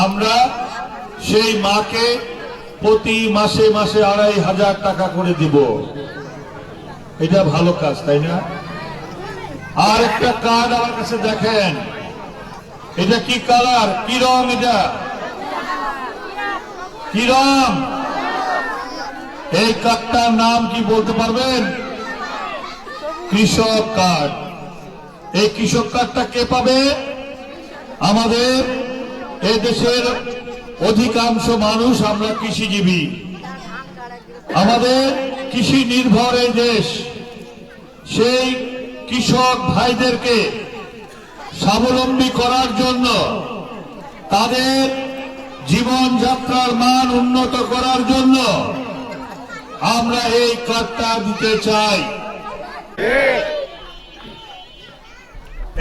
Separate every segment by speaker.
Speaker 1: আমরা সেই মাকে প্রতি মাসে মাসে ২৫০০ টাকা করে দিব। এটা ভালো কাজ, তাই না? আর একটা কার্ড আমার কাছে দেখেন, এটা কি কালার, কি রং, এটা কি রং? এই কার্ডটার নাম কি বলতে পারবেন? কৃষক কার্ড। এই কৃষক কার্ডটা কে পাবে? আমাদের এই দেশের অধিকাংশ মানুষ আমরা কৃষিজীবী, আমাদের কৃষি নির্ভর এই দেশ। সেই কৃষক ভাইদেরকে স্বাবলম্বী করার জন্য, তাদের জীবনযাত্রার মান উন্নত করার জন্য আমরা এই কার্ডটা দিতে চাই।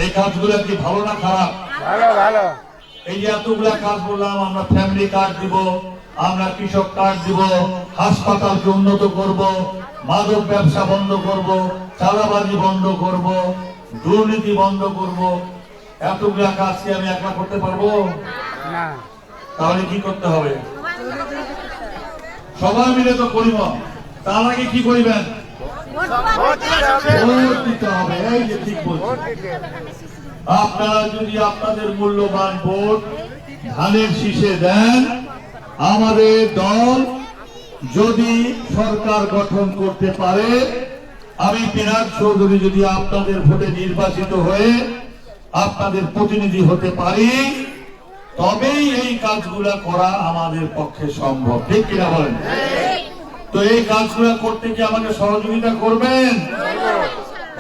Speaker 1: এই কাজগুলো কি ভালো না খারাপ?
Speaker 2: ভালো ভালো।
Speaker 1: এই যে এতগুলা কাজ বললাম, আমরা ফ্যামিলি কার্ড দিব, আমরা কৃষক কার্ড দিব, হাসপাতালকে উন্নত করব, মাদক ব্যবসা বন্ধ করব, চাঁদাবাজি বন্ধ করব, দুর্নীতি বন্ধ করব। এতগুলা কাজ কি আমি একা করতে পারবো
Speaker 2: না?
Speaker 1: তাহলে কি করতে হবে? সবাই মিলে তো করিব। তার আগে কি করিবেন? ভোট দিতে হবে। এই যে ঠিক বলছি, আপনারা যদি আপনাদের মূল্যবান ভোট ধানের শীষে দেন, আমাদের দল যদি সরকার গঠন করতে পারে, আমি পিনাক চৌধুরী যদি আপনাদের ভোটে নির্বাচিত হয়ে আপনাদের প্রতিনিধি হতে পারি, তবেই এই কাজগুলা করা আমাদের পক্ষে সম্ভব। ঠিক কিনা বলেন? তো এই কাজগুলা করতে কি আমাকে সহযোগিতা করবেন?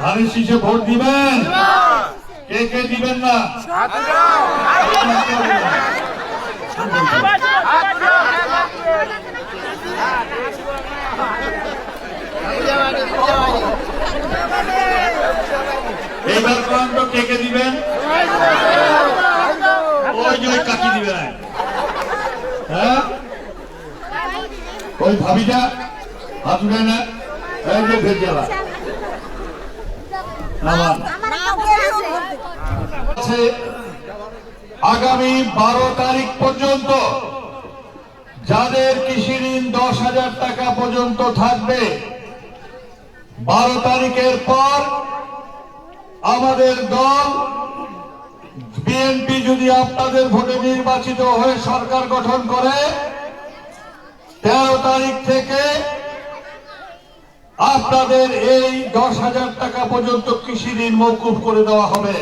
Speaker 1: ধানের শীষে ভোট দিবেন? কে কে দিবেন না? এইবার কোন কে কে দিবেন? ওই যে ওই কাকি দিবেন। হ্যাঁ, ওই ভাবিটা হাত উঠে না, এই যে ভেজেলা আগামী 12 তারিখ পর্যন্ত যাদের কৃষি ঋণ 10,000 টাকা পর্যন্ত থাকবে, 12 তারিখের পর আমাদের দল বিএনপি যদি আপনাদের ভোটে নির্বাচিত হয়ে সরকার গঠন করে, 13 তারিখ থেকে আপনাদের এই 10,000 টাকা পর্যন্ত কৃষি ঋণ মওকুফ করে দেওয়া হবে।